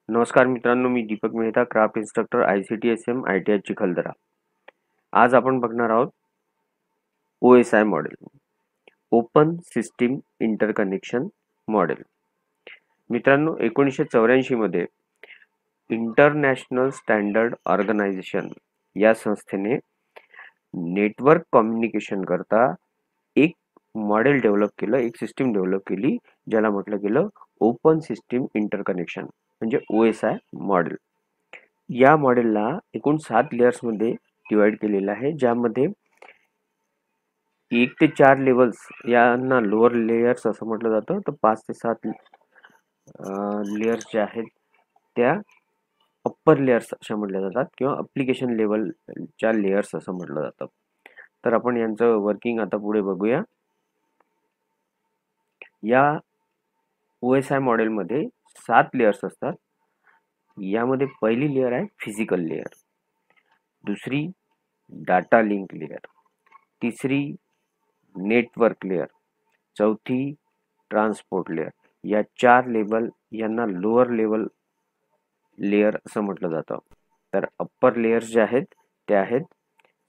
नमस्कार मित्रांनो, मी Deepak Mehta, craft instructor, ICTSM ITI Chikhaldara. आज आपण बघणार आहोत OSI model, open system interconnection model. मित्रांनो, 1984 मध्ये इंटरनॅशनल स्टँडर्ड ऑर्गनायझेशन या संस्थेने नेटवर्क कम्युनिकेशन करता एक मॉडेल डेव्हलप केलं, एक सिस्टीम डेव्हलप केली, ज्याला म्हटलं गेलं ओपन सिस्टीम इंटरकनेक्शन म्हणजे OSI मॉडेल. या मॉडेलला एकूण 7 लेयर्समध्ये डिवाइड केलेलं आहे, ज्यामध्ये 1 ते 4 लेवल्स यांना लोअर लेयर्स असं म्हटलं जातं, तर 5 ते 7 लेयर्स ज्या आहेत त्या अप्पर लेयर्स अशा म्हटल्या जातात किंवा ॲप्लिकेशन लेवलच्या लेयर्स असं म्हटलं जातं. तर आपण यांचं वर्किंग आता पुढे बघूया. या OSI मॉडेलमध्ये 7 लेयर्स असतात. यामध्ये पहिली लेयर आहे फिजिकल लेयर, दुसरी डाटा लिंक लेयर, तिसरी नेटवर्क लेयर, चौथी ट्रान्सपोर्ट लेयर. या 4 लेवल यांना लोअर लेवल लेयर असं म्हटलं जातं. तर अप्पर लेयर्स जे आहेत ते आहेत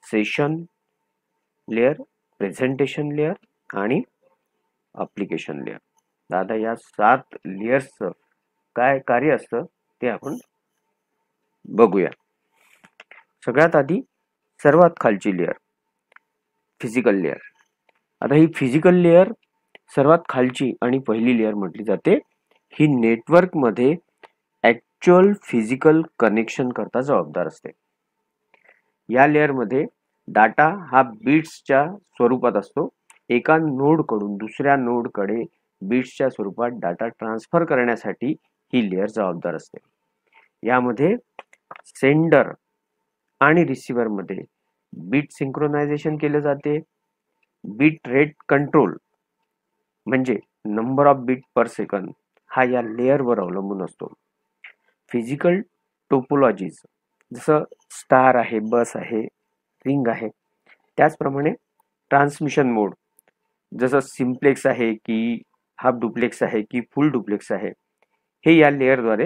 सेशन लेयर, प्रेझेंटेशन लेयर आणि ॲप्लिकेशन लेयर. दादा, या 7 लेयर्सचं काय कार्य असतं ते आपण बघूया. सगळ्यात आधी सर्वात खालची लेयर फिजिकल लेयर. आता ही फिजिकल लेयर सर्वात खालची आणि पहिली लेयर म्हटली जाते. ही नेटवर्क मध्ये ऍक्च्युअल फिजिकल कनेक्शन करता जबाबदार असते. या लेयर मध्ये डाटा हा बिट्सच्या स्वरूपात असतो. एका नोड कडून दुसऱ्या नोड कडे बिट्सच्या स्वरूपात डाटा ट्रान्सफर करण्यासाठी ही लेयर जबाबदार असते. यामध्ये सेंडर आणि रिसिव्हर मध्ये बीट सिंक्रोनायझेशन केले जाते. बीट रेट कंट्रोल म्हणजे number of beat per second हा या लेयरवर अवलंबून असतो. फिजिकल टोपोलॉजीज जसं स्टार आहे, बस आहे, रिंग आहे, त्याचप्रमाणे ट्रान्समिशन मोड जसं सिम्प्लेक्स आहे की हाफ डुप्लेक्स आहे की फुल डुप्लेक्स आहे, हे या लेयरद्वारे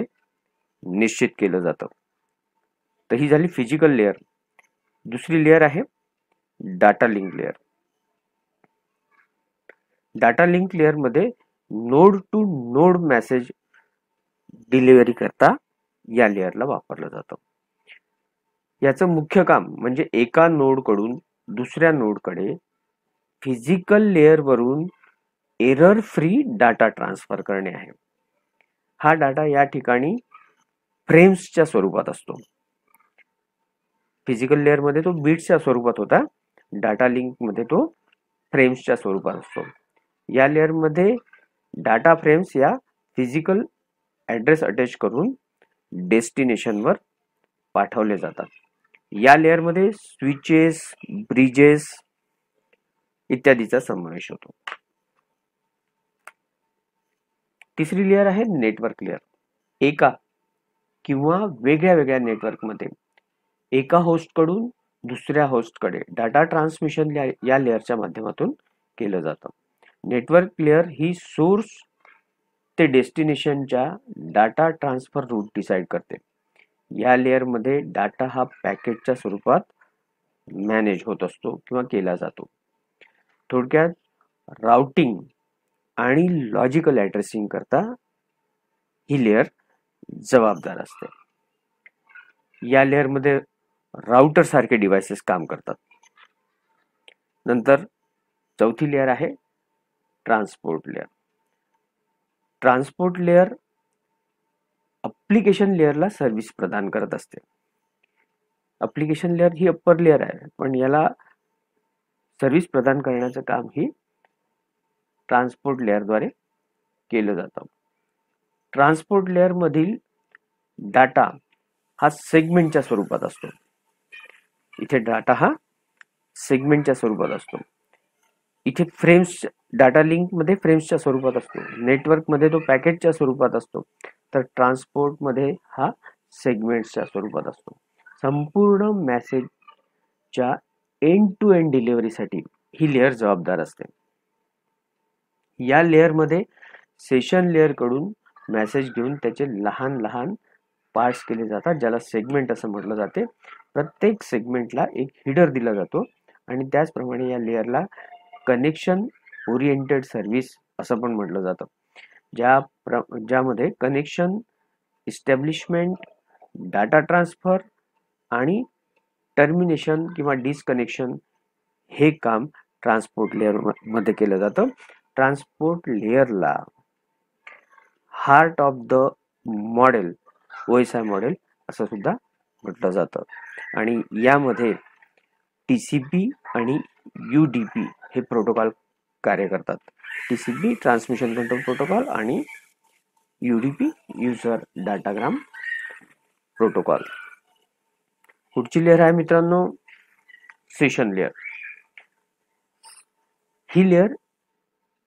निश्चित केलं जातं. तर ही झाली फिजिकल लेयर. दुसरी लेयर आहे data link layer. Data link layer मध्ये node to node message delivery करता या लेयरला वापरलं जातं. याचं मुख्य काम म्हणजे एका नोड कडून दुसऱ्या नोड कडे फिजिकल लेयर वरून एरर फ्री डाटा ट्रान्सफर करणे आहे. हा डाटा या ठिकाणी फ्रेम्सच्या स्वरूपात असतो. फिजिकल लेयर मध्ये तो बीट्सच्या स्वरूपात होता, डाटा लिंक मध्ये तो फ्रेम्सच्या स्वरूपात असतो. या लेयर मध्ये डाटा फ्रेम्स या फिजिकल ऍड्रेस अटॅच करून डेस्टिनेशनवर पाठवले जातात. या लेयर मध्ये स्विचेस, ब्रिजेस इत्यादीचा समावेश होतो. तिसरी लेयर आहे नेटवर्क लेयर. एका किंवा वेगळ्या वेगळ्या नेटवर्क मध्ये एका होस्ट कडून दुसऱ्या होस्ट कडे डाटा ट्रान्समिशन या लेयरच्या माध्यमातून केलं जातं. नेटवर्क लेयर ही सोर्स ते डेस्टिनेशनच्या डाटा ट्रान्सफर रूट डिसाइड करते. या लेयर मध्ये डाटा हा पॅकेटच्या स्वरूपात मॅनेज होत असतो किंवा केला जातो. थोडक्यात राउटिंग आणि लॉजिकल ऍड्रेसिंग करता ही लेयर जबाबदार असते. या लेयर मध्ये राउटर सारखे डिव्हाइसेस काम करतात. नंतर चौथी लेयर आहे transport layer. Transport layer application लेयरला सर्व्हिस प्रदान करत असते. ॲप्लिकेशन लेयर ही अप्पर लेयर आहे, पण याला सर्व्हिस प्रदान करण्याचं काम ही ट्रान्सपोर्ट लेयरद्वारे केलं जातं. ट्रान्सपोर्ट लेयर मधील डाटा हा सेगमेंटच्या स्वरूपात असतो. इथे डाटा हा सेगमेंटच्या स्वरूपात असतो. इथे फ्रेम्स, डाटा लिंक मध्ये फ्रेम्सच्या स्वरूपात असतो. नेटवर्क मध्ये तो पॅकेटच्या स्वरूपात असतो. तर ट्रान्सपोर्ट मध्ये हा सेगमेंट्सच्या स्वरूपात असतो. संपूर्ण मेसेजच्या एंड टू एंड डिलिव्हरीसाठी ही लेयर जबाबदार असते. या लेयर मध्ये सेशन लेयर कडून मेसेज घेऊन त्याचे लहान लहान पार्ट्स केले जातात, ज्याला सेगमेंट असं म्हटलं जाते. प्रत्येक सेगमेंटला एक हिडर दिला जातो आणि त्याचप्रमाणे या लेअरला कनेक्शन ओरिएंटेड सर्व्हिस असं पण म्हटलं जातं, ज्यामध्ये कनेक्शन इस्टॅब्लिशमेंट, डाटा ट्रान्सफर आणि टर्मिनेशन किंवा डिस्कनेक्शन हे काम ट्रान्सपोर्ट लेअर मध्ये केलं जातं. ट्रान्सपोर्ट लेअरला heart of the model, OSI model असं सुद्धा म्हटलं जातं. आणि यामध्ये TCP आणि UDP हे प्रोटोकॉल कार्य करतात. TCP ट्रान्समिशन कंट्रोल प्रोटोकॉल आणि UDP युजर डाटाग्राम प्रोटोकॉल. पुढची लेअर आहे मित्रांनो session layer. He layer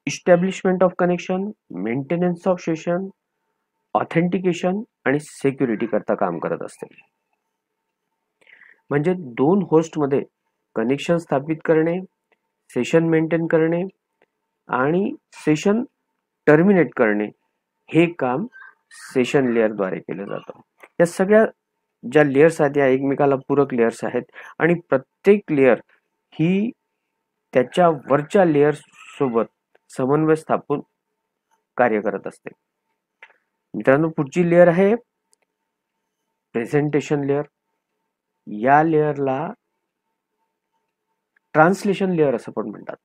establishment of connection, maintenance of session, authentication आणि सिक्युरिटी करता काम करत असते. म्हणजे दोन होस्ट मध्ये कनेक्शन स्थापित करणे, सेशन मेंटेन करणे आणि सेशन टर्मिनेट करणे हे काम सेशन लेअरद्वारे केलं जातं. या सगळ्या ज्या लेयर्स आहेत या एकमेकाला पूरक लेयर्स आहेत आणि प्रत्येक लेयर ही त्याच्या वरच्या लेयर सोबत समन्वय स्थापून कार्य करत असते. मित्रांनो, पुढची लेयर आहे प्रेझेंटेशन लेयर. या लेयरला ट्रान्सलेशन लेयर असं पण म्हणतात.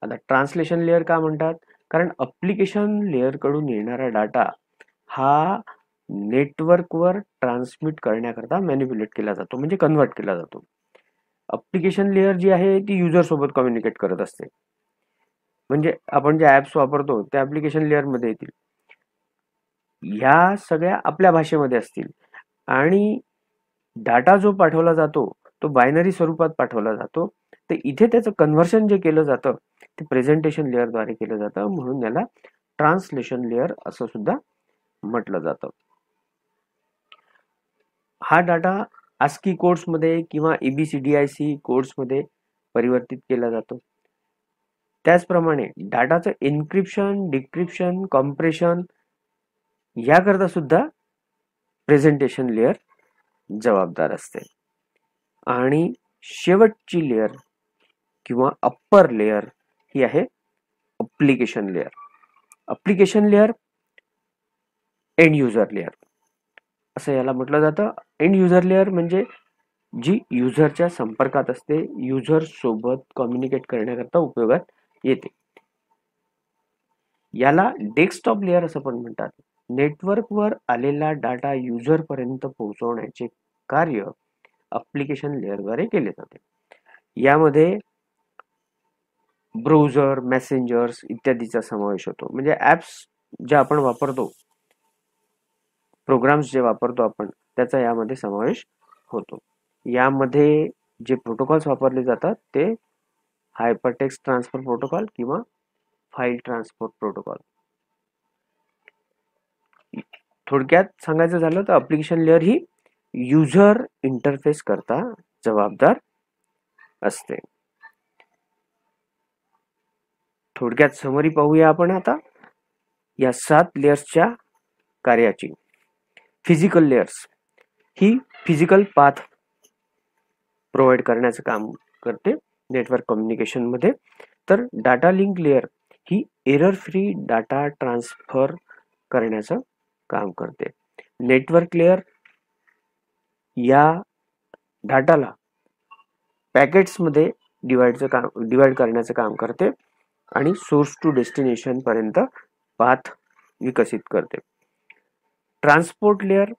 आता ट्रान्सलेशन लेयर का म्हणतात? कारण अप्लिकेशन लेयर कडून येणारा डाटा हा नेटवर्कवर ट्रान्समिट करण्याकरता मॅनिप्युलेट केला जातो, म्हणजे कन्व्हर्ट केला जातो. अप्लिकेशन लेयर जी आहे ती युजर सोबत कम्युनिकेट करत असते. म्हणजे आपण जे ऍप्स वापरतो त्या ऍप्लिकेशन लेयर मध्ये येतील. ह्या सगळ्या आपल्या भाषेमध्ये असतील आणि डाटा जो पाठवला जातो तो बायनरी स्वरूपात पाठवला जातो. तर इथे त्याचं कन्व्हर्शन जे केलं जातं ते प्रेझेंटेशन लेअरद्वारे केलं जातं, म्हणून याला ट्रान्सलेशन लेअर असं सुद्धा म्हटलं जातं. हा डाटा ASCII कोड्स मध्ये किंवा EBCDIC कोड्स मध्ये परिवर्तित केला जातो. त्याचप्रमाणे डाटाचं एन्क्रिप्शन, डिक्रिप्शन, कॉम्प्रेशन याकरता सुद्धा प्रेझेंटेशन लेअर जबाबदार असते. आणि शेवटची लेअर किंवा अप्पर लेअर ही आहे application layer. Application layer end user layer असं याला म्हटलं जातं. एंड युजर लेअर म्हणजे जी युजरच्या संपर्कात असते, युजर सोबत कम्युनिकेट करण्याकरता उपयोगात येते. याला डेस्कटॉप लेअर असं पण म्हणतात. नेटवर्कवर आलेला डाटा युजर पर्यंत पोहोचवण्याचे कार्य अप्लिकेशन लेअरद्वारे केले जाते. यामध्ये ब्राउझर, मेसेंजर्स इत्यादीचा समावेश होतो. म्हणजे ऍप्स जे आपण वापरतो, प्रोग्राम्स जे वापरतो आपण, त्याचा यामध्ये समावेश होतो. यामध्ये जे प्रोटोकॉल्स वापरले जातात ते हायपरटेक्स्ट ट्रान्सफर प्रोटोकॉल किंवा फाईल ट्रान्सपोर्ट प्रोटोकॉल. थोडक्यात सांगायचं झालं तर अप्लिकेशन लेअर ही युजर इंटरफेस करता जबाबदार असते. थोडक्यात समरी पाहूया आपण आता या 7 लेयर्सच्या कार्याची. फिजिकल लेयर्स ही फिजिकल पाथ प्रोव्हाइड करण्याचं काम करते नेटवर्क कम्युनिकेशन मध्ये. तर डाटा लिंक लेयर ही एरर फ्री डाटा ट्रान्सफर करण्याचं काम करते. नेटवर्क लेयर या डाटाला पॅकेट्स मध्ये डिवाइड करण्याचं काम करते आणि सोर्स टू डेस्टिनेशन पर्यंत पाथ विकसित करते. ट्रान्सपोर्ट लेयर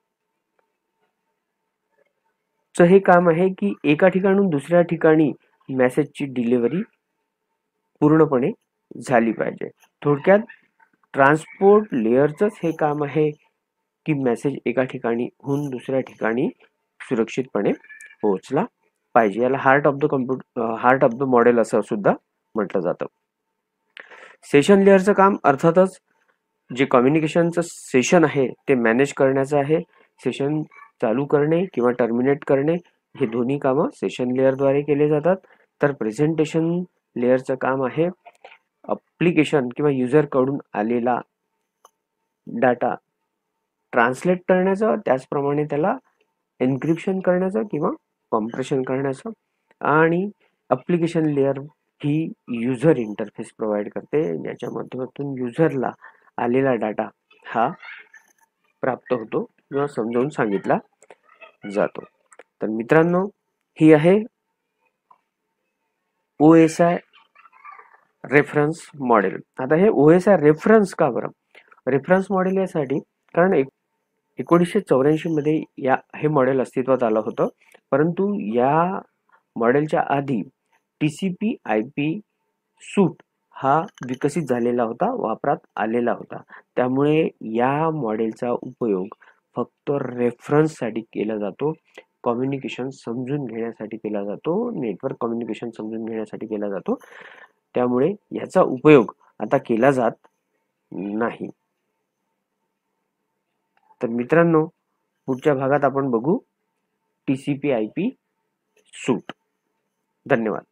च हे काम आहे की एका ठिकाणून दुसऱ्या ठिकाणी मेसेजची डिलिव्हरी पूर्णपणे झाली पाहिजे. थोडक्यात ट्रान्सपोर्ट लेयरचंच हे काम आहे की मेसेज एका ठिकाणीहून दुसऱ्या ठिकाणी सुरक्षितपणे पोहोचला पाहिजे. याला हार्ट ऑफ द मॉडेल असं सुद्धा म्हटलं जातं. सेशन लेयरचं काम अर्थातच जे कम्युनिकेशनचं सेशन आहे ते मॅनेज करण्याचं आहे. सेशन चालू करणे किंवा टर्मिनेट करणे हे दोन्ही कामं सेशन लेअरद्वारे केले जातात. तर प्रेझेंटेशन लेअरचं काम आहे अप्लिकेशन किंवा युजर कडून आलेला डाटा ट्रान्सलेट करण्याचं, त्याचप्रमाणे त्याला एन्क्रिप्शन करण्याचं किंवा कॉम्प्रेशन करण्याचं. आणि ॲप्लिकेशन लेयर ही युजर इंटरफेस प्रोव्हाइड करते, ज्याच्या माध्यमातून युजरला आलेला डाटा हा प्राप्त होतो किंवा समजावून सांगितला जातो. तर मित्रांनो, ही आहे OSI रेफरन्स मॉडेल. आता हे OSI रेफरन्स का बरं? रेफरन्स मॉडेल यासाठी कारण 1984 मध्ये हे मॉडेल अस्तित्वात आलं होतं, परंतु या मॉडेलच्या आधी TCP/IP सूट हा विकसित झालेला होता, वापरात आलेला होता. त्यामुळे या मॉडेलचा उपयोग फक्त रेफरन्ससाठी केला जातो, कम्युनिकेशन समजून घेण्यासाठी केला जातो, नेटवर्क कम्युनिकेशन समजून घेण्यासाठी केला जातो. त्यामुळे याचा उपयोग आता केला जात नाही. तर मित्रांनो, पुढच्या भागात आपण बघू TCP/IP सूट. धन्यवाद.